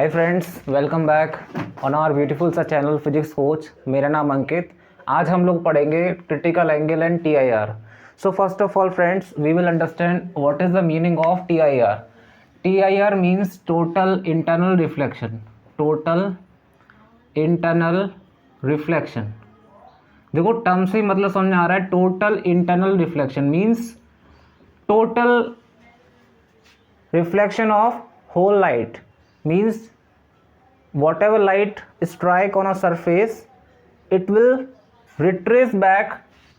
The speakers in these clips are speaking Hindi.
Hi friends, welcome back on our beautiful सा चैनल फिजिक्स कोच। मेरा नाम अंकित। आज हम लोग पढ़ेंगे critical angle and TIR. So first of all friends, we will understand what is the meaning of TIR. TIR means total internal reflection. Total internal reflection, देखो टर्म से मतलब समझ में आ रहा है। Total internal reflection means total reflection of whole light, means whatever light strike on a surface it will retrace back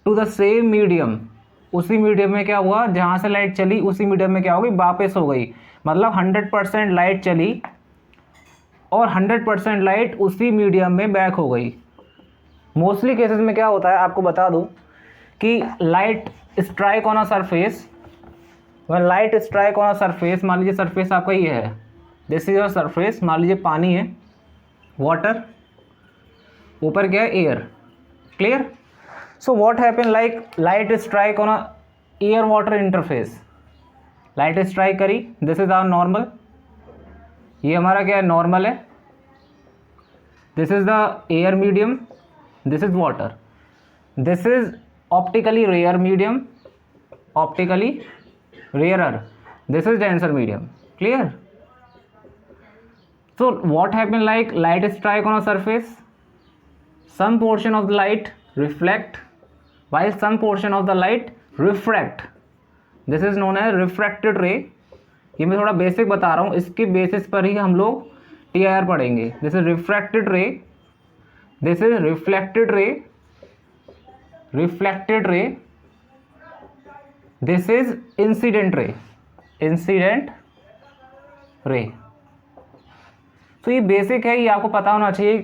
to the same medium। उसी मीडियम में क्या हुआ, जहाँ से लाइट चली उसी मीडियम में क्या हो गई, वापस हो गई। मतलब 100% लाइट चली और 100% लाइट उसी मीडियम में बैक हो गई। मोस्टली केसेस में क्या होता है आपको बता दूं कि light strike on a surface, when light strike on a surface, मान लीजिए सरफेस आपका ये है, दिस इज योर सरफेस, मान लीजिए पानी है, वाटर, ऊपर क्या है, air. Clear? So what happen, like light strike on a air water interface. Light strike करी, दिस इज आवर नॉर्मल, ये हमारा क्या है, नॉर्मल है। This is the air medium, this is water, this is optically rare medium, optically rarer, this is denser medium। clear? So what happen, like light strike on a surface, some portion of the light reflect while some portion of the light refract, this is known as refracted ray। ये मैं थोड़ा बेसिक बता रहा हूँ, इसके बेसिस पर ही हम लोग TIR पढ़ेंगे। दिस इज रिफ्रैक्टेड रे, this is reflected ray, reflected ray, this is incident ray, incident ray. तो ये बेसिक है, ये आपको पता होना चाहिए।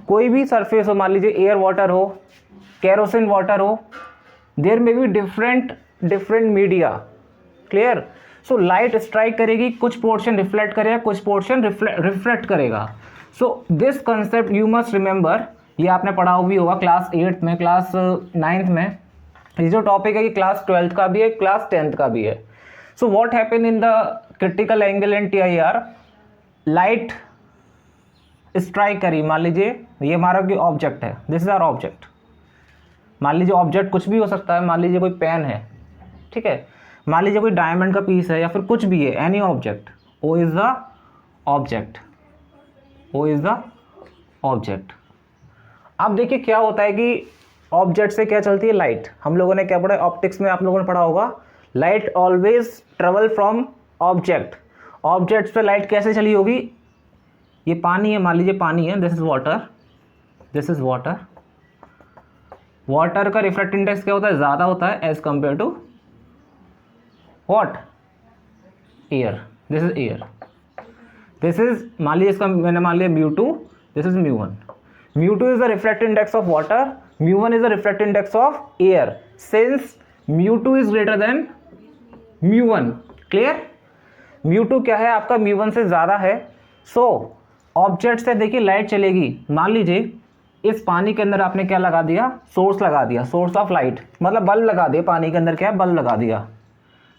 कोई भी सरफेस हो, मान लीजिए एयर वाटर हो, केरोसिन वाटर हो, देयर में भी different media. Clear? So light strike करेगी, कुछ पोर्शन रिफ्लेक्ट करेगा, कुछ पोर्शन रिफ्लेक्ट करेगा। So this concept you must remember, ये आपने पढ़ा भी होगा क्लास 8 में, क्लास 9th में। ये जो टॉपिक है ये क्लास 12th का भी है, क्लास 10th का भी है। सो what happen in the critical angle and TIR, light strike करी, मान लीजिए ये हमारा कोई ऑब्जेक्ट है, दिस इज आवर ऑब्जेक्ट। मान लीजिए ऑब्जेक्ट कुछ भी हो सकता है, मान लीजिए कोई पेन है, ठीक है, मान लीजिए कोई डायमंड का पीस है, या फिर कुछ भी है, any object. O is the object, O is the object. अब देखिए क्या होता है कि ऑब्जेक्ट से क्या चलती है, लाइट। हम लोगों ने क्या पढ़ा, ऑप्टिक्स में आप लोगों ने पढ़ा होगा, light always travel from object. Object पे लाइट कैसे चली होगी, ये पानी है, मान लीजिए पानी है, this is water, this is water. Water का रिफ्रैक्ट इंडेक्स क्या होता है, ज़्यादा होता है as compare to what, air. This is air, this is, मान लीजिए इसका मैंने मान लिया μ2, this is μ1। μ2 is the refract index of water, μ1 is the refract index of air, since μ2 is greater than μ1। clear? μ2 क्या है आपका, μ1 से ज़्यादा है। सो ऑब्जेक्ट से देखिए लाइट चलेगी, मान लीजिए इस पानी के अंदर आपने क्या लगा दिया, सोर्स लगा दिया, सोर्स ऑफ लाइट, मतलब बल्ब लगा दिया, पानी के अंदर क्या है, बल्ब लगा दिया।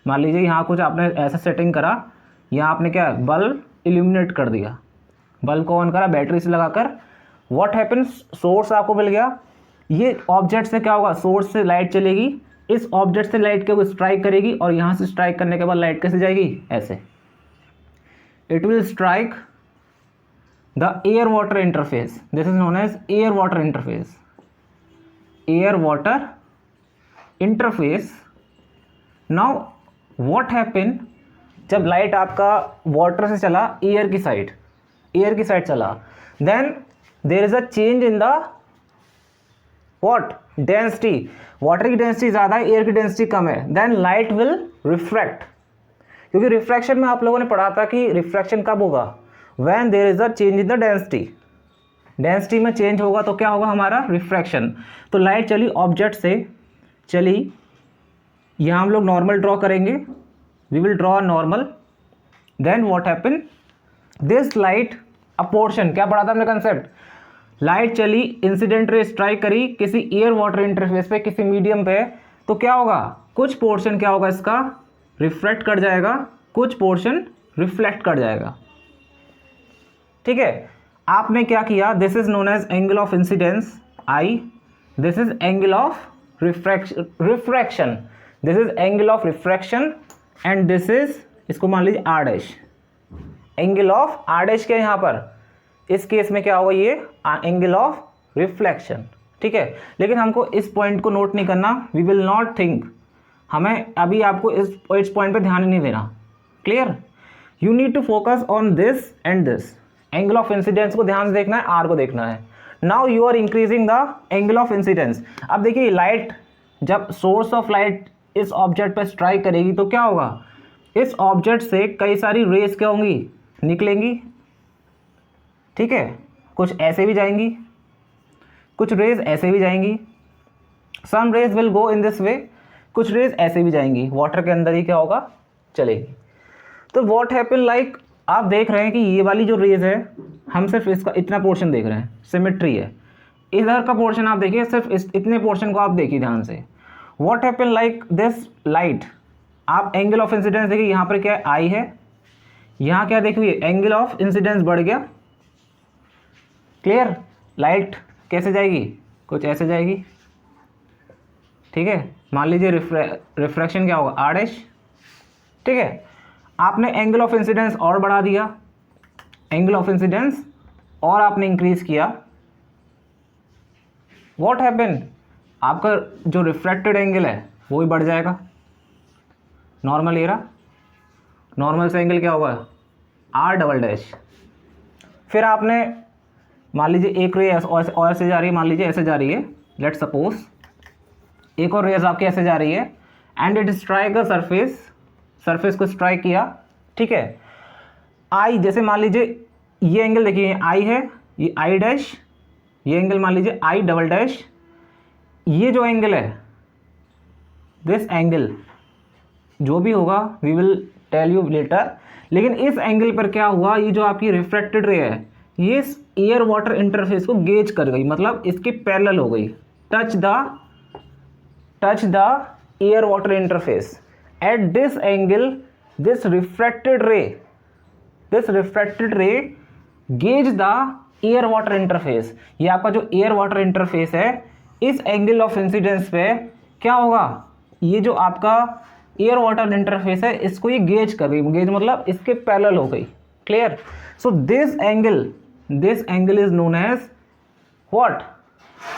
मान लीजिए यहाँ कुछ आपने ऐसा सेटिंग करा, यहाँ आपने क्या बल्ब इल्यूमिनेट कर दिया, बल्ब को ऑन करा बैटरी से लगाकर। व्हाट हैपन्स, सोर्स आपको मिल गया, ये ऑब्जेक्ट से क्या होगा, सोर्स से लाइट चलेगी, इस ऑब्जेक्ट से लाइट को स्ट्राइक करेगी, और यहाँ से स्ट्राइक करने के बाद लाइट कैसे जाएगी, ऐसे। It will strike the air water interface, this is known as air water interface, air water interface. Now what happen, जब लाइट आपका वाटर से चला एयर की साइड, एयर की साइड चला, then there is a change in the what, density. Water की डेंसिटी ज़्यादा है, एयर की डेंसिटी कम है, देन लाइट विल रिफ्रैक्ट। क्योंकि रिफ्रैक्शन में आप लोगों ने पढ़ा था कि रिफ्रैक्शन कब होगा, when there is a change in the density. Density में चेंज होगा तो क्या होगा हमारा, रिफ्रैक्शन। तो लाइट चली ऑब्जेक्ट से चली, यहाँ हम लोग नॉर्मल ड्रॉ करेंगे, we will draw normal. Then what happen, this light a portion, क्या पढ़ा था हमने कंसेप्ट, लाइट चली, इंसिडेंट रे स्ट्राइक करी किसी एयर वाटर इंटरफेस पे, किसी मीडियम पे, तो क्या होगा, कुछ पोर्शन क्या होगा इसका, रिफ्लेक्ट कर जाएगा, कुछ पोर्शन रिफ्लेक्ट कर जाएगा। ठीक है, आपने क्या किया, this is known as angle of incidence I, this is angle of refraction, this is angle of refraction and this is, इसको मान लीजिए R dash, angle of R dash के यहाँ पर इस केस में क्या होगा, ये एंगल ऑफ रिफ्लेक्शन, ठीक है। लेकिन हमको इस पॉइंट को नोट नहीं करना, वी विल नॉट थिंक, हमें अभी आपको इस पॉइंट पे ध्यान ही नहीं देना, clear. You need to focus on this and this, angle of incidence को ध्यान से देखना है, आर को देखना है। Now you are increasing the angle of incidence. अब देखिए लाइट, जब सोर्स ऑफ लाइट इस ऑब्जेक्ट पर स्ट्राइक करेगी तो क्या होगा, इस ऑब्जेक्ट से कई सारी रेज क्या होंगी, निकलेंगी, ठीक है, कुछ ऐसे भी जाएंगी, कुछ रेज ऐसे भी जाएंगी, some rays will go in this way, कुछ रेज ऐसे भी जाएंगी, वाटर के अंदर ही क्या होगा, चलेगी। तो व्हाट हैपन लाइक, आप देख रहे हैं कि ये वाली जो रेज है, हम सिर्फ इसका इतना पोर्शन देख रहे हैं, सिमेट्री है, इधर का पोर्शन आप देखिए, सिर्फ इतने पोर्शन को आप देखिए ध्यान से। What happen like this light, आप एंगल ऑफ इंसिडेंस देखिए, यहाँ पर क्या आई है, यहाँ क्या देखिए एंगल ऑफ इंसिडेंस बढ़ गया, क्लियर। लाइट कैसे जाएगी, कुछ ऐसे जाएगी, ठीक है, मान लीजिए रिफ्रैक्शन क्या होगा, आर डैश, ठीक है। आपने एंगल ऑफ इंसिडेंस और बढ़ा दिया, एंगल ऑफ इंसिडेंस और आपने इंक्रीज किया, व्हाट हैपन, आपका जो रिफ्रैक्टेड एंगल है वो भी बढ़ जाएगा, नॉर्मल ये रहा, नॉर्मल से एंगल क्या होगा, आर डबल डैश। फिर आपने मान लीजिए एक रे और ऐसे जा रही है, मान लीजिए ऐसे जा रही है, लेट सपोज एक और रेज आपके ऐसे जा रही है and it strike a surface, surface को स्ट्राइक किया, ठीक है। आई, जैसे मान लीजिए ये एंगल देखिए आई है, ये आई डैश, ये एंगल मान लीजिए आई डबल डैश, ये जो एंगल है दिस एंगल जो भी होगा we will tell you later, लेकिन इस एंगल पर क्या हुआ, ये जो आपकी रिफ्रैक्टेड रे है ये इस एयर वाटर इंटरफेस को गेज कर गई, मतलब इसके पैरेलल हो गई, touch the air water interface at this angle, this refracted रे gauge the air water interface. ये आपका जो एयर वाटर इंटरफेस है इस एंगल ऑफ इंसिडेंस पे क्या होगा, ये जो आपका एयर वाटर इंटरफेस है इसको ये गेज कर गई, गेज मतलब इसके पैरेलल हो गई, clear. So this angle is known as what,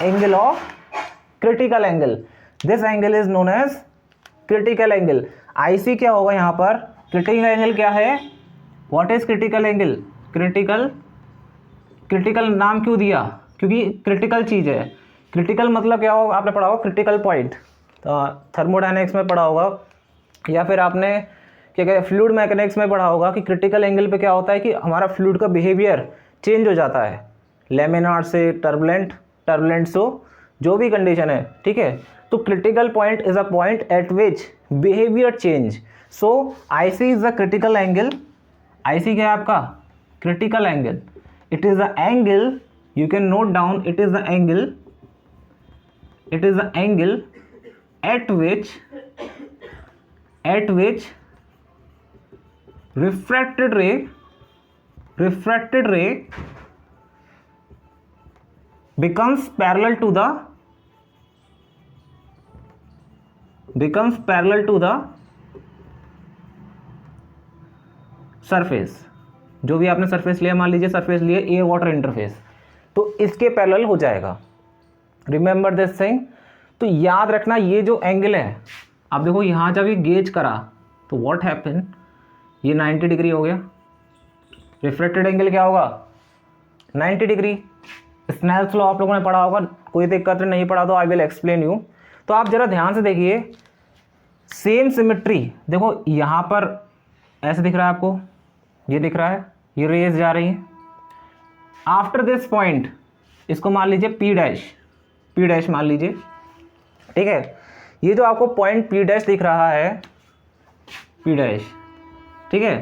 angle of critical angle, this angle is known as critical angle. IC क्या होगा यहाँ पर, क्रिटिकल एंगल क्या है, what is critical angle, critical नाम क्यों दिया, क्योंकि क्रिटिकल चीज़ है, क्रिटिकल मतलब क्या होगा, आपने पढ़ा होगा क्रिटिकल पॉइंट, थर्मोडायनेमिक्स में पढ़ा होगा या फिर आपने क्या कहते हैं फ्लूइड मैकेनिक्स में पढ़ा होगा कि क्रिटिकल एंगल पे क्या होता है कि हमारा फ्लूइड का बिहेवियर चेंज हो जाता है, लेमिनार से टर्बुलेंट से जो भी कंडीशन है, ठीक है। तो critical point is a point eight which behaviour change, so IC is the critical angle, IC क्या है आपका, critical angle, it is the angle, you can note down, it is the angle at which refracted ray becomes parallel to the surface, जो भी आपने सरफेस लिया, मान लीजिए सरफेस लिए एयर वाटर इंटरफेस, तो इसके पैरेलल हो जाएगा, रिमेंबर दिस थिंग। तो याद रखना ये जो एंगल है, आप देखो यहाँ जब ये गेज करा तो व्हाट हैपन, ये 90 डिग्री हो गया, रिफ्रैक्टेड एंगल क्या होगा 90 डिग्री। स्नेल्स लॉ आप लोगों ने पढ़ा होगा, कोई दिक्कत नहीं पढ़ा तो आई विल एक्सप्लेन यू। तो आप जरा ध्यान से देखिए, सेम सिमेट्री, देखो यहाँ पर ऐसे दिख रहा है आपको, ये दिख रहा है, ये रेज जा रही है, आफ्टर दिस पॉइंट इसको मान लीजिए पी डैश मान लीजिए, ठीक है। ये जो आपको पॉइंट पी डैश दिख रहा है, पी डैश, ठीक है,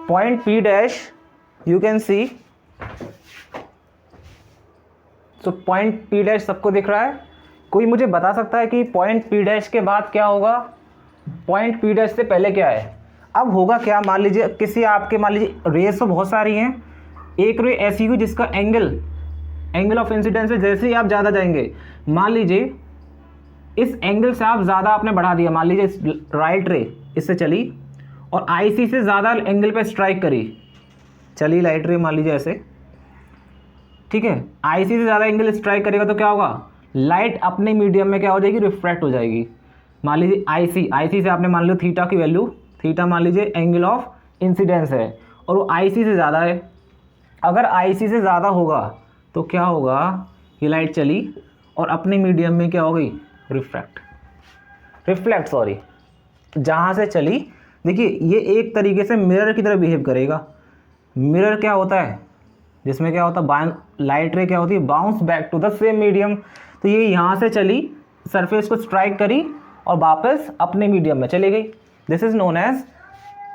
point P dash you can see, तो पॉइंट पी डैश सबको दिख रहा है। कोई मुझे बता सकता है कि पॉइंट पी डैश के बाद क्या होगा, पॉइंट पी डैश से पहले क्या है। अब होगा क्या, मान लीजिए किसी आपके, मान लीजिए रेज तो बहुत सारी हैं, एक रे ऐसी हुई जिसका एंगल ऑफ इंसिडेंस है, जैसे ही आप ज़्यादा जाएंगे, मान लीजिए इस एंगल से आप ज़्यादा आपने बढ़ा दिया, मान लीजिए राइट रे इससे चली और आईसी से ज़्यादा एंगल पे स्ट्राइक करी, चली लाइट रे मान लीजिए ऐसे, ठीक है, आईसी से ज़्यादा एंगल स्ट्राइक करेगा तो क्या होगा, लाइट अपने मीडियम में क्या हो जाएगी, रिफ्रैक्ट हो जाएगी। मान लीजिए आईसी से आपने मान लो थीटा की वैल्यू, थीटा मान लीजिए एंगल ऑफ इंसिडेंस है और वो आईसी से ज़्यादा है, अगर आईसी से ज़्यादा होगा तो क्या होगा, ये लाइट चली और अपने मीडियम में क्या हो गई, रिफ्लेक्ट सॉरी, जहाँ से चली, देखिए ये एक तरीके से मिरर की तरह बिहेव करेगा। मिरर क्या होता है, जिसमें क्या होता है, लाइट रे क्या होती है, bounce back to the same medium. तो ये यहाँ से चली, सरफेस को स्ट्राइक करी और वापस अपने मीडियम में चली गई। This is known as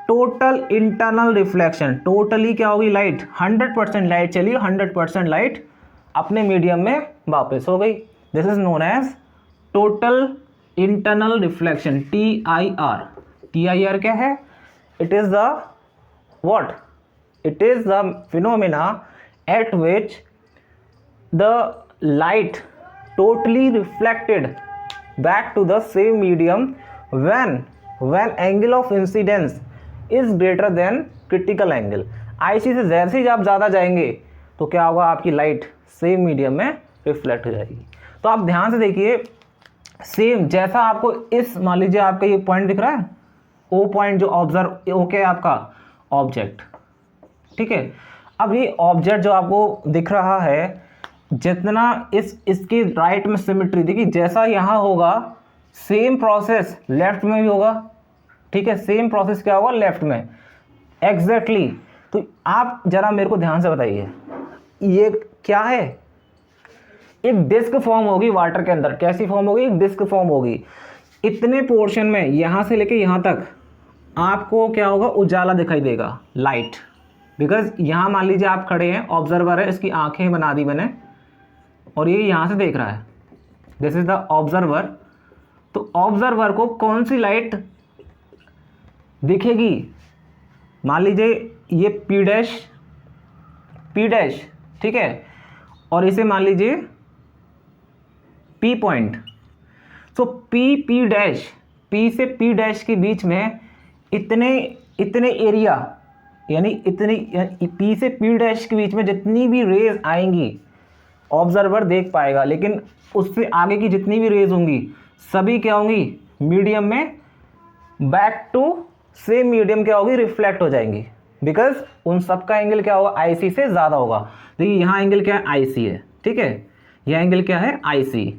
total internal reflection. Totally क्या होगी, लाइट 100% लाइट चली, 100% लाइट अपने मीडियम में वापस हो गई। This is known as total internal reflection, TIR क्या है, it is the what, it is the phenomena at which the light totally reflected back to the same medium when angle of incidence is greater than critical angle। IC से जैसे ही आप ज़्यादा जाएंगे तो क्या होगा, आपकी लाइट सेम मीडियम में रिफ्लेक्ट हो जाएगी। तो आप ध्यान से देखिए, सेम जैसा आपको इस, मान लीजिए आपका ये पॉइंट दिख रहा है, ओ पॉइंट जो ऑब्जर्व ओके आपका ऑब्जेक्ट, ठीक है। अब ये ऑब्जेक्ट जो आपको दिख रहा है, जितना इसकी राइट में सिमेट्री, देखिए जैसा यहाँ होगा सेम प्रोसेस लेफ्ट में भी होगा, ठीक है, सेम प्रोसेस क्या होगा लेफ्ट में, एग्जैक्टली। तो आप जरा मेरे को ध्यान से बताइए, ये क्या है, एक डिस्क फॉर्म होगी वाटर के अंदर, कैसी फॉर्म होगी, एक डिस्क फॉर्म होगी। इतने पोर्शन में यहाँ से लेके यहाँ तक आपको क्या होगा, उजाला दिखाई देगा, लाइट, बिकॉज यहाँ मान लीजिए आप खड़े हैं, ऑब्जर्वर है, इसकी आंखें बना दी मैंने और ये यहाँ से देख रहा है, दिस इज द ऑब्जर्वर। तो ऑब्जर्वर को कौन सी लाइट दिखेगी, मान लीजिए ये P डैश, ठीक है, और इसे मान लीजिए P पॉइंट। सो P डैश, P से P डैश के बीच में इतने एरिया, यानी इतनी P से P डैश के बीच में जितनी भी रेज आएंगी ऑब्जर्वर देख पाएगा, लेकिन उससे आगे की जितनी भी रेज होंगी सभी क्या होंगी, मीडियम में बैक टू सेम मीडियम क्या होगी, रिफ्लेक्ट हो जाएंगी, बिकॉज उन सब का एंगल क्या होगा, IC से ज़्यादा होगा। देखिए यहाँ एंगल क्या है, IC है, ठीक है, यह एंगल क्या है, IC।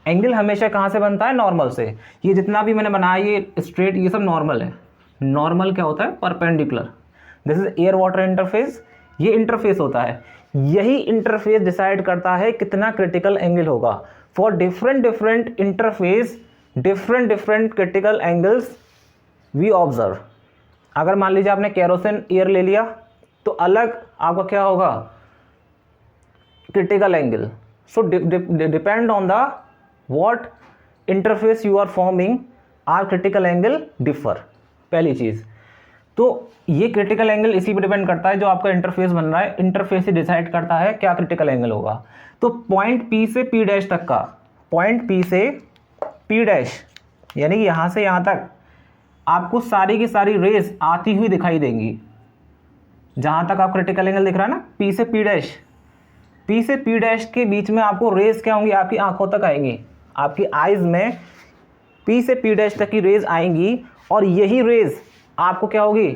एंगल हमेशा कहाँ से बनता है, नॉर्मल से। ये जितना भी मैंने बनाया ये स्ट्रेट, ये सब नॉर्मल है। नॉर्मल क्या होता है, perpendicular. This is air water interface, ये इंटरफेस होता है, यही इंटरफेस डिसाइड करता है कितना क्रिटिकल एंगल होगा। For different interface different critical angles we observe. अगर मान लीजिए आपने केरोसिन एयर ले लिया तो अलग आपका क्या होगा, critical angle. So depend on the what interface you are forming, are critical angle differ. पहली चीज़ तो ये क्रिटिकल एंगल इसी पे डिपेंड करता है, जो आपका इंटरफेस बन रहा है, इंटरफेस से डिसाइड करता है क्या क्रिटिकल एंगल होगा। तो पॉइंट P से P डैश तक का, पॉइंट P से P डैश, यानी कि यहाँ से यहाँ तक आपको सारी की सारी रेस आती हुई दिखाई देंगी। जहाँ तक आप क्रिटिकल एंगल दिख रहा है ना, P से P डैश, P से P डैश के बीच में आपको रेस क्या होंगी, आपकी आंखों तक आएंगी, आपकी आइज़ में P से P डैश तक की रेज आएंगी, और यही रेज आपको क्या होगी,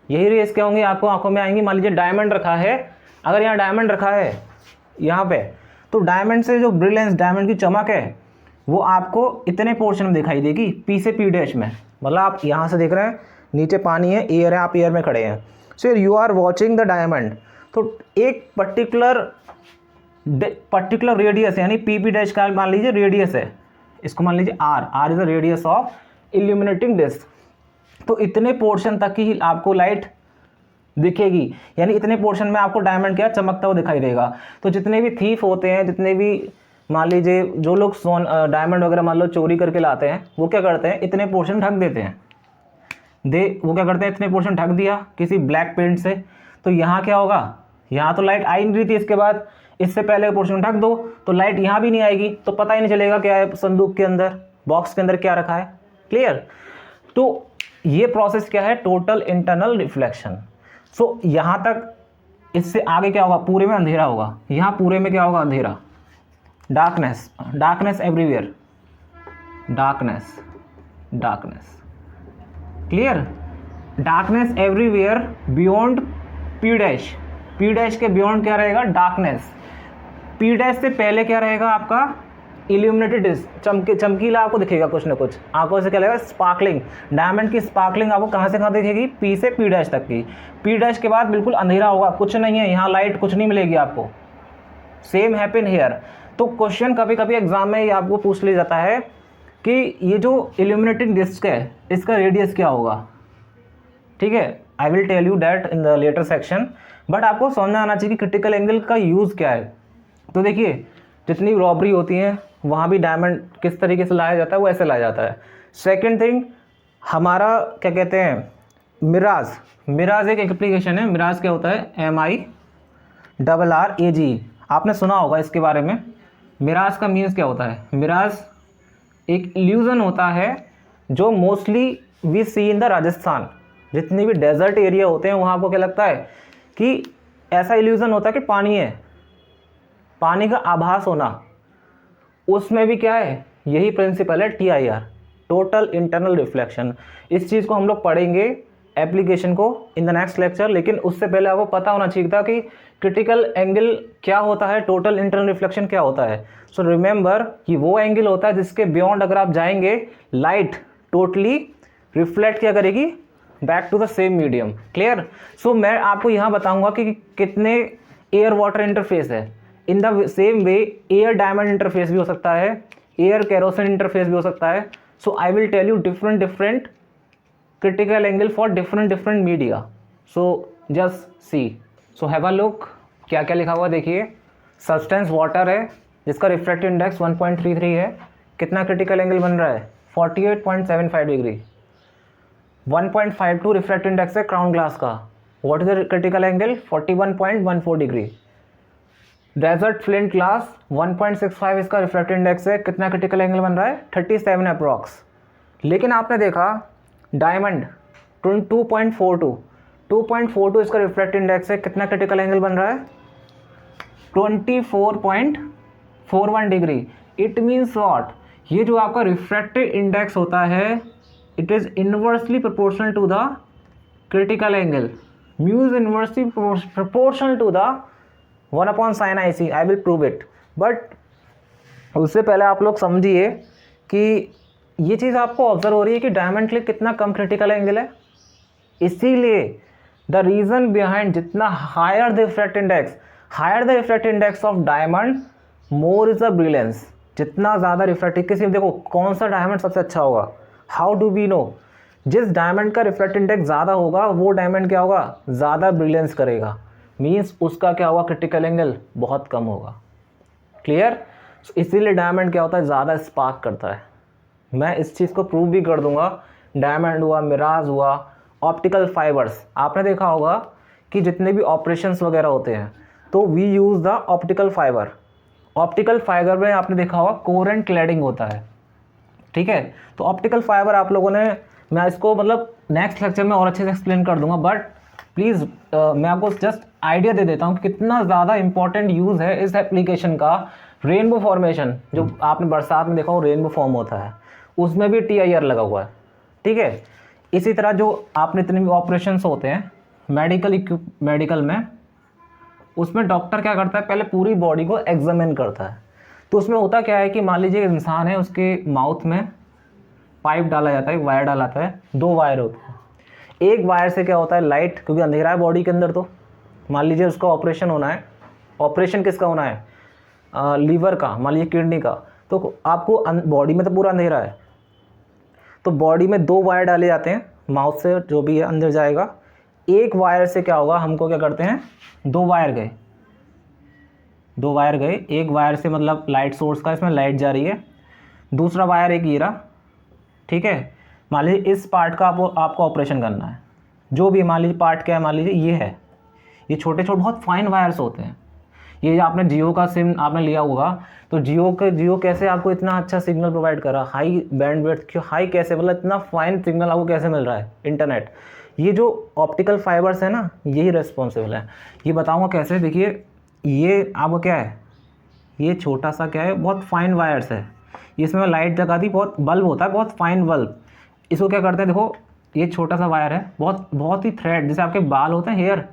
यही रेस क्या होंगी, आपको आंखों में आएंगी। मान लीजिए डायमंड रखा है, अगर यहाँ डायमंड रखा है यहाँ पे, तो डायमंड से जो ब्रिलियंस, डायमंड की चमक है, वो आपको इतने पोर्शन में दिखाई देगी P से P डैश में। मतलब आप यहाँ से देख रहे हैं, नीचे पानी है, एयर है, आप एयर में खड़े हैं, so you are watching the diamond. तो एक पर्टिकुलर रेडियस, यानी P डैश का मान लीजिए रेडियस है, इसको मान लीजिए R is the radius of illuminating disc. तो इतने पोर्शन तक ही आपको लाइट दिखेगी, यानी इतने पोर्शन में आपको डायमंड क्या चमकता हुआ दिखाई देगा। तो जितने भी थीफ होते हैं, जितने भी मान लीजिए जो लोग डायमंड वगैरह मान लो चोरी करके लाते हैं, वो क्या करते हैं, इतने पोर्शन ढक देते हैं। वो क्या करते हैं, इतने पोर्शन ढक दिया किसी ब्लैक पेंट से, तो यहाँ क्या होगा, यहाँ तो लाइट आई नहीं रही थी, इसके बाद इससे पहले पोर्शन ढक दो तो लाइट यहाँ भी नहीं आएगी, तो पता ही नहीं चलेगा क्या है संदूक के अंदर, बॉक्स के अंदर क्या रखा है। क्लियर। तो ये प्रोसेस क्या है, टोटल इंटरनल रिफ्लेक्शन। सो यहाँ तक, इससे आगे क्या होगा, पूरे में अंधेरा होगा, यहाँ पूरे में क्या होगा, अंधेरा, darkness, darkness everywhere, darkness, darkness. Clear. Darkness everywhere beyond P dash, P dash के बियॉन्ड क्या रहेगा, डार्कनेस। पी डैश से पहले क्या रहेगा आपका, इल्यूमिनेटेड डिस्क, चमकीला आपको दिखेगा कुछ ना कुछ, आंखों से क्या लगेगा, स्पार्कलिंग, डायमंड की स्पार्कलिंग आपको कहाँ से कहाँ दिखेगी, पी से पी डैश तक की। पी डैश के बाद बिल्कुल अंधेरा होगा, कुछ नहीं है, यहाँ लाइट कुछ नहीं मिलेगी आपको। Same happen here. तो क्वेश्चन कभी कभी एग्जाम में ये आपको पूछ लिया जाता है कि ये जो इल्यूमिनेटिंग डिस्क है इसका रेडियस क्या होगा। ठीक है, I will tell you that in the later section, but आपको समझना आना चाहिए कि क्रिटिकल एंगल का यूज़ क्या है। तो देखिए, जितनी रॉबरी होती है वहाँ भी डायमंड किस तरीके से लाया जाता है, वो ऐसे लाया जाता है। सेकंड थिंग, हमारा क्या कहते हैं, मिराज, मिराज एक एप्लीकेशन है। मिराज क्या होता है, MIRRAG, आपने सुना होगा इसके बारे में। मिराज का मीन्स क्या होता है, मिराज एक इल्यूज़न होता है जो mostly we see in the Rajasthan. जितनी भी डेजर्ट एरिया होते हैं वहाँ आपको क्या लगता है कि ऐसा इल्यूज़न होता है कि पानी है, पानी का आभास होना, उसमें भी क्या है, यही प्रिंसिपल है TIR, टोटल इंटरनल रिफ्लेक्शन। इस चीज़ को हम लोग पढ़ेंगे एप्लीकेशन को इन द नेक्स्ट लेक्चर, लेकिन उससे पहले आपको पता होना चाहिए था कि क्रिटिकल एंगल क्या होता है, टोटल इंटरनल रिफ्लेक्शन क्या होता है। सो रिमेंबर कि वो एंगल होता है जिसके बियॉन्ड अगर आप जाएंगे लाइट टोटली रिफ्लेक्ट क्या करेगी, back to the same medium. Clear. So मैं आपको यहाँ बताऊँगा कि कितने एयर वाटर इंटरफेस है। In the same way air diamond interface भी हो सकता है, एयर केरोसिन इंटरफेस भी हो सकता है। So I will tell you different different critical angle for different media, so just see, so have a look क्या क्या लिखा हुआ देखिए। सब्सटेंस वाटर है जिसका रिफ्रैक्टिव इंडेक्स 1.33 है, कितना क्रिटिकल एंगल बन रहा है, 48.75 डिग्री। 1.52 रिफ्रैक्टिव इंडेक्स है क्राउन ग्लास का, what is the critical angle, 41.14 degree. Desert flint glass 1.65 इसका रिफ्रैक्टिव इंडेक्स है, कितना क्रिटिकल एंगल बन रहा है, 37 अप्रॉक्स। लेकिन आपने देखा डायमंड 2.42 इसका रिफ्रैक्टिव इंडेक्स है, कितना क्रिटिकल एंगल बन रहा है, 24.41 डिग्री। इट मीन्स व्हाट, ये जो आपका रिफ्रैक्टिव इंडेक्स होता है it is inversely proportional to the critical angle, mu is inversely proportional to the 1/sin IC। I will prove it, but उससे पहले आप लोग समझिए कि ये चीज़ आपको ऑब्जर्व हो रही है कि डायमंड के लिए कितना कम क्रिटिकल एंगल है। इसीलिए द रीज़न बिहाइंड, जितना higher the refractive index of diamond more is the brilliance. जितना ज़्यादा रिफ्रैक्टिव, किसी देखो कौन सा डायमंड सबसे अच्छा होगा, हाउ डू वी नो, जिस डायमंड का रिफ्रैक्टिव इंडेक्स ज़्यादा होगा वो डायमंड क्या होगा, ज़्यादा ब्रिलियंस करेगा, मीन्स उसका क्या होगा, क्रिटिकल एंगल बहुत कम होगा। क्लियर। इसीलिए डायमंड क्या होता है, ज़्यादा स्पार्क करता है। मैं इस चीज़ को प्रूव भी कर दूंगा। डायमंड हुआ, मिराज हुआ, ऑप्टिकल फाइबर्स, आपने देखा होगा कि जितने भी ऑपरेशंस वगैरह होते हैं तो we use the optical fibre. Optical fibre में आपने देखा होगा कोरेंट क्लैडिंग होता है। ठीक है, तो ऑप्टिकल फाइबर आप लोगों ने, मैं इसको मतलब नेक्स्ट लेक्चर में और अच्छे से एक्सप्लेन कर दूंगा, बट प्लीज़ मैं आपको जस्ट आइडिया दे देता हूँ कि कितना ज़्यादा इंपॉर्टेंट यूज़ है इस एप्लीकेशन का। रेनबो फॉर्मेशन, जो आपने बरसात में देखा हो रेनबो फॉर्म होता है, उसमें भी TIR लगा हुआ है। ठीक है, इसी तरह जो आपने इतने भी ऑपरेशंस होते हैं मेडिकल में, उसमें डॉक्टर क्या करता है, पहले पूरी बॉडी को एग्जामिन करता है। तो उसमें होता क्या है कि मान लीजिए एक इंसान है, उसके माउथ में पाइप डाला जाता है, एक वायर डाला जाता है, 2 वायर होते हैं। एक वायर से क्या होता है, लाइट, क्योंकि अंधेरा है बॉडी के अंदर, तो मान लीजिए उसका ऑपरेशन होना है, ऑपरेशन किसका होना है, लीवर का, मान लीजिए किडनी का, तो आपको बॉडी में तो पूरा अंधेरा है, तो बॉडी में 2 वायर डाले जाते हैं, माउथ से जो भी है अंदर जाएगा। एक वायर से क्या होगा, हमको क्या करते हैं, 2 वायर गए, एक वायर से मतलब लाइट सोर्स का, इसमें लाइट जा रही है, दूसरा वायर एक ये रहा। ठीक है, मान लीजिए इस पार्ट का आपको ऑपरेशन करना है, जो भी मान लीजिए पार्ट क्या है, मान लीजिए ये है, ये छोटे छोटे बहुत फाइन वायर्स होते हैं। ये आपने जियो का सिम आपने लिया होगा, तो जियो कैसे आपको इतना अच्छा सिग्नल प्रोवाइड कर रहा, हाई बैंडविड्थ क्यों, हाई कैसे, मतलब इतना फाइन सिग्नल आपको कैसे मिल रहा है इंटरनेट। ये जो ऑप्टिकल फाइबर्स है ना, यही रिस्पॉन्सिबल है। ये बताऊँगा कैसे, देखिए ये आपको क्या है, ये छोटा सा क्या है, बहुत फाइन वायर्स है, इसमें लाइट लगा दी, बहुत बल्ब होता है, बहुत फाइन बल्ब। इसको क्या करते हैं, देखो ये छोटा सा वायर है, बहुत बहुत ही थ्रेड, जैसे आपके बाल होते हैं हेयर,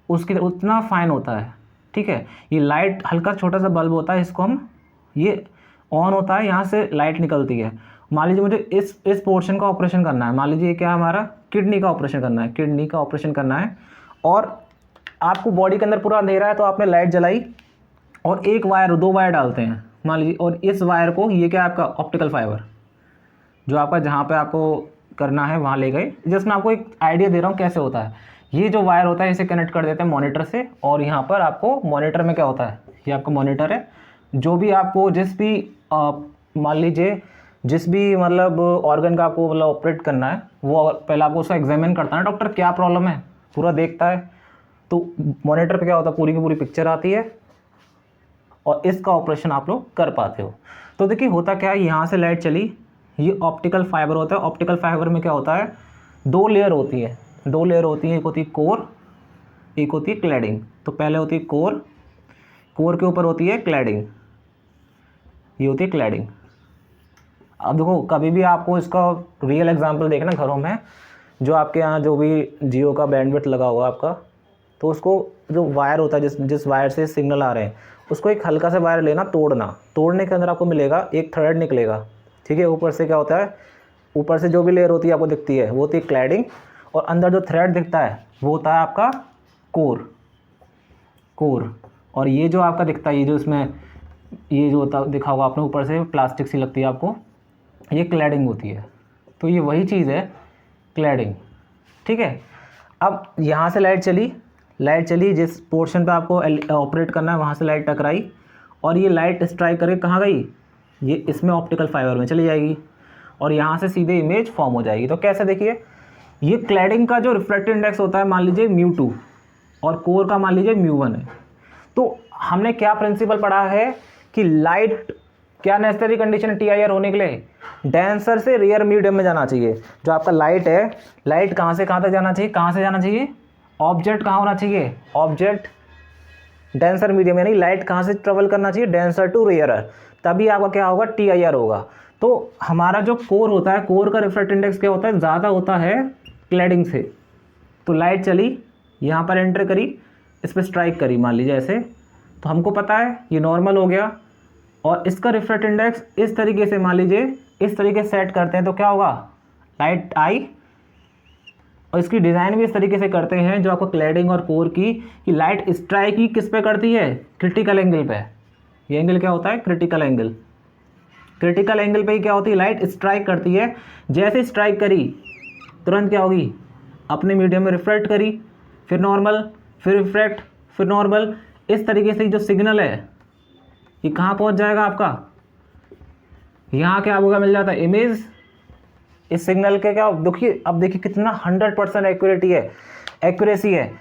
उसके उतना फाइन होता है, ठीक है। ये लाइट हल्का छोटा सा बल्ब होता है, इसको हम, ये ऑन होता है, यहाँ से लाइट निकलती है। मान लीजिए मुझे इस पोर्शन का ऑपरेशन करना है, मान लीजिए क्या हमारा किडनी का ऑपरेशन करना है, किडनी का ऑपरेशन करना है, और आपको बॉडी के अंदर पूरा अंधेरा है, तो आपने लाइट जलाई और एक वायर, 2 वायर डालते हैं मान लीजिए, और इस वायर को, ये क्या है आपका ऑप्टिकल फाइबर, जो आपका जहाँ पे आपको करना है वहाँ ले गए। जस्ट मैं आपको एक आइडिया दे रहा हूँ कैसे होता है। ये जो वायर होता है इसे कनेक्ट कर देते हैं मॉनिटर से, और यहाँ पर आपको मॉनिटर में क्या होता है, ये आपका मॉनिटर है, जो भी आपको जिस भी मान लीजिए जिस भी मतलब ऑर्गन का आपको मतलब ऑपरेट करना है, वो पहले आपको उसका एग्जामिन करता है डॉक्टर, क्या प्रॉब्लम है पूरा देखता है, तो मॉनिटर पे क्या होता है, पूरी की पूरी पिक्चर आती है, और इसका ऑपरेशन आप लोग कर पाते हो। तो देखिए होता क्या है, यहाँ से लाइट चली, ये ऑप्टिकल फाइबर होता है। ऑप्टिकल फाइबर में क्या होता है, 2 लेयर होती है, 2 लेयर होती है, एक होती है कोर, एक होती है क्लैडिंग। तो पहले होती है कोर, कोर के ऊपर होती है क्लैडिंग, ये होती है क्लैडिंग। अब देखो कभी भी आपको इसका रियल एग्जांपल देखना घरों में, जो आपके यहाँ जो भी जियो का बैंडविड्थ लगा हुआ आपका, तो उसको जो वायर होता है, जिस वायर से सिग्नल आ रहे हैं, उसको एक हल्का सा वायर लेना, तोड़ने के अंदर आपको मिलेगा एक थ्रेड निकलेगा, ठीक है। ऊपर से क्या होता है, ऊपर से जो भी लेयर होती है आपको दिखती है वो होती है क्लैडिंग, और अंदर जो थ्रेड दिखता है वो होता है आपका कोर। और ये जो आपका दिखता है, ये जो इसमें ये जो होता दिखा होगा आपने, ऊपर से प्लास्टिक सी लगती है आपको, ये क्लैडिंग होती है। तो ये वही चीज़ है क्लैडिंग, ठीक है। अब यहाँ से लाइट चली, जिस पोर्शन पे आपको ऑपरेट करना है वहाँ से लाइट टकराई, और ये लाइट स्ट्राइक करके कहाँ गई, ये इसमें ऑप्टिकल फाइबर में चली जाएगी, और यहाँ से सीधे इमेज फॉर्म हो जाएगी। तो कैसे, देखिए ये क्लैडिंग का जो रिफ्रैक्टिव इंडेक्स होता है मान लीजिए μ2, और कोर का मान लीजिए μ1 है। तो हमने क्या प्रिंसिपल पढ़ा है कि लाइट क्या नेसेसरी कंडीशन है TIR होने के लिए, डेंसर से रेयर मीडियम में जाना चाहिए। जो आपका लाइट है, लाइट कहाँ से कहाँ तक जाना चाहिए, कहाँ से जाना चाहिए, ऑब्जेक्ट कहाँ होना चाहिए, ऑब्जेक्ट डेंसर मीडियम, यानी लाइट कहाँ से ट्रेवल करना चाहिए, डेंसर टू रेयरर, तभी आपका क्या होगा, TIR होगा। तो हमारा जो कोर होता है, कोर का रिफ्रैक्टिव इंडेक्स क्या होता है, ज़्यादा होता है क्लैडिंग से। तो लाइट चली, यहाँ पर एंटर करी, इस पर स्ट्राइक करी मान लीजिए ऐसे, तो हमको पता है ये नॉर्मल हो गया, और इसका रिफ्रैक्टिव इंडेक्स इस तरीके से मान लीजिए इस तरीके से सेट करते हैं, तो क्या होगा, लाइट आई, और इसकी डिज़ाइन भी इस तरीके से करते हैं जो आपको क्लैडिंग और कोर की, कि लाइट स्ट्राइक ही किस पे करती है, क्रिटिकल एंगल पे। ये एंगल क्या होता है, क्रिटिकल एंगल। क्रिटिकल एंगल पे ही क्या होती है, लाइट स्ट्राइक करती है। जैसे स्ट्राइक करी तुरंत क्या होगी, अपने मीडियम में रिफ्रैक्ट करी, फिर नॉर्मल, फिर रिफ्रैक्ट, फिर नॉर्मल। इस तरीके से जो सिग्नल है ये कहाँ पहुँच जाएगा आपका, यहाँ क्या होगा, मिल जाता है इमेज। इस सिग्नल के क्या देखिए, अब देखिए कितना 100% एक्यूरेसी है।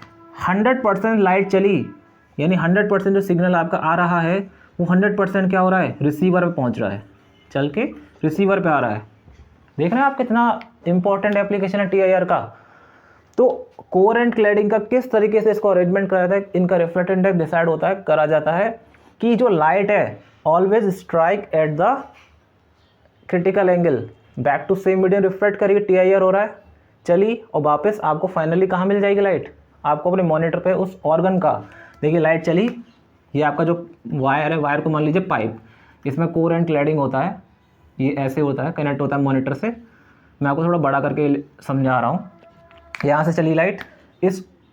100% लाइट चली, यानी 100% जो सिग्नल आपका आ रहा है वो 100% क्या हो रहा है, रिसीवर पे पहुंच रहा है, चल के रिसीवर पे आ रहा है। देख रहे हैं आप कितना इंपॉर्टेंट एप्लीकेशन है TIR का। तो कोर एंड क्लैडिंग का किस तरीके से इसको अरेंजमेंट करा जाता है, इनका रिफ्रैक्टिव इंडेक्स डिसाइड होता है, करा जाता है कि जो लाइट है always strike at the critical angle, back to same medium refract करिए, TIR हो रहा है, चली, और वापस आपको फाइनली कहाँ मिल जाएगी लाइट, आपको अपने मॉनिटर पे उस ऑर्गन का। देखिए लाइट चली, ये आपका जो वायर है, वायर को मान लीजिए पाइप, इसमें कोर एंड क्लैडिंग होता है, ये ऐसे होता है, कनेक्ट होता है मॉनिटर से। मैं आपको थोड़ा बड़ा करके समझा रहा हूँ। यहाँ से चली लाइट,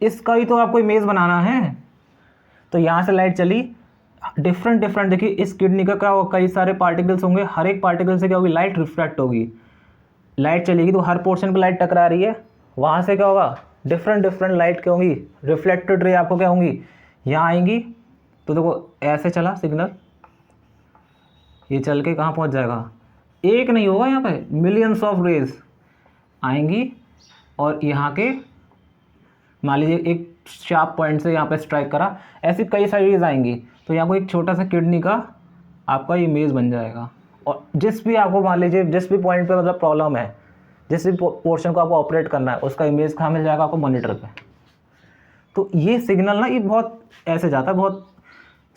इसका ही तो आपको इमेज बनाना है, तो यहाँ से लाइट चली, डिफरेंट देखिए इस किडनी का क्या होगा, कई सारे पार्टिकल्स होंगे, हर एक पार्टिकल से क्या होगी, लाइट रिफ्रैक्ट होगी। लाइट चलेगी तो हर पोर्शन पर लाइट टकरा रही है, वहाँ से क्या होगा, डिफरेंट लाइट क्या होंगी, रिफ्लेक्टेड रे आपको क्या होंगी, यहाँ आएंगी। तो देखो ऐसे चला सिग्नल, ये चल के कहाँ पहुँच जाएगा, एक नहीं होगा, यहाँ पे मिलियंस ऑफ रेज आएंगी, और यहाँ के मान लीजिए एक शार्प पॉइंट से यहाँ पे स्ट्राइक करा, ऐसी कई सारी चीज़ आएंगी। तो यहाँ को एक छोटा सा किडनी का आपका इमेज बन जाएगा, और जिस भी आपको मान लीजिए जिस भी पॉइंट पे मतलब प्रॉब्लम है, जिस भी पोर्शन को आपको ऑपरेट करना है, उसका इमेज कहाँ मिल जाएगा आपको? मॉनिटर पे। तो ये सिग्नल ना ये बहुत ऐसे जाता है, बहुत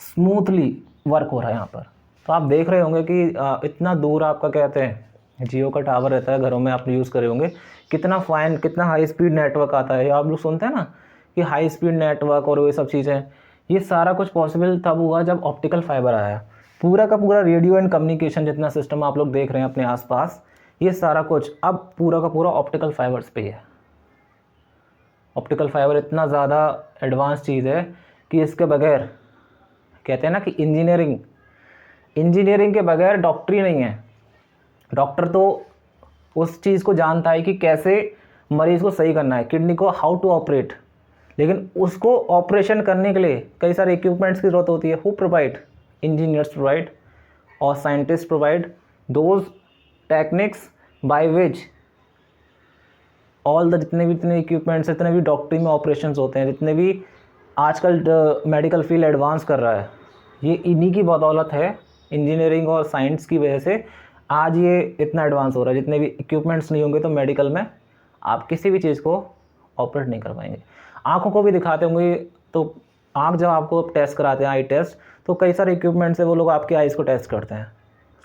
स्मूथली वर्क हो रहा है यहाँ पर। तो आप देख रहे होंगे कि इतना दूर आपका कहते हैं जियो का टावर रहता है, घरों में आप यूज़ करे होंगे, कितना फाइन कितना हाई स्पीड नेटवर्क आता है। आप लोग सुनते हैं ना कि हाई स्पीड नेटवर्क और ये सब चीज़ें, ये सारा कुछ पॉसिबल तब हुआ जब ऑप्टिकल फाइबर आया। पूरा का पूरा रेडियो एंड कम्युनिकेशन जितना सिस्टम आप लोग देख रहे हैं अपने आसपास, ये सारा कुछ अब पूरा का पूरा ऑप्टिकल फाइबर्स पे है। ऑप्टिकल फाइबर इतना ज़्यादा एडवांस चीज़ है कि इसके बगैर, कहते हैं ना कि इंजीनियरिंग के बगैर डॉक्टरी नहीं है। डॉक्टर तो उस चीज़ को जानता है कि कैसे मरीज़ को सही करना है, किडनी को हाउ टू ऑपरेट, लेकिन उसको ऑपरेशन करने के लिए कई सारे इक्विपमेंट्स की ज़रूरत होती है। Who provide? इंजीनियर्स प्रोवाइड और scientist provide those techniques by which all the जितने भी इक्विपमेंट्स, जितने भी डॉक्टरी में ऑपरेशंस होते हैं, जितने भी आजकल मेडिकल फील्ड एडवांस कर रहा है, ये इन्हीं की बदौलत है। इंजीनियरिंग और साइंस की वजह से आज ये इतना एडवांस हो रहा है। जितने भी इक्विपमेंट्स नहीं होंगे तो मेडिकल में आप किसी भी चीज़ को ऑपरेट नहीं कर पाएंगे। आँखों को भी दिखाते होंगे, तो आँख जब आपको टेस्ट कराते हैं आई टेस्ट, तो कई सारे इक्विपमेंट्स है वो लोग आपके आइज़ को टेस्ट करते हैं।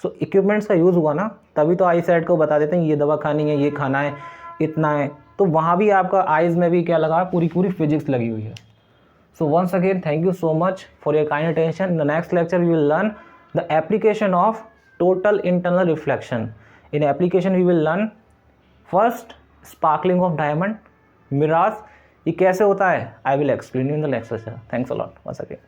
सो इक्विपमेंट्स का यूज़ हुआ ना, तभी तो आई साइड को बता देते हैं ये दवा खानी है, ये खाना है, इतना है। तो वहाँ भी आपका आइज़ में भी क्या लगा है? पूरी फिजिक्स लगी हुई है। So once again, thank you so much for your kind attention. In the next lecture, we will learn the application of total internal reflection. In application, we will learn first sparkling of diamond, mirage. ये कैसे होता है? I will explain you in the next lecture. Thanks a lot once again.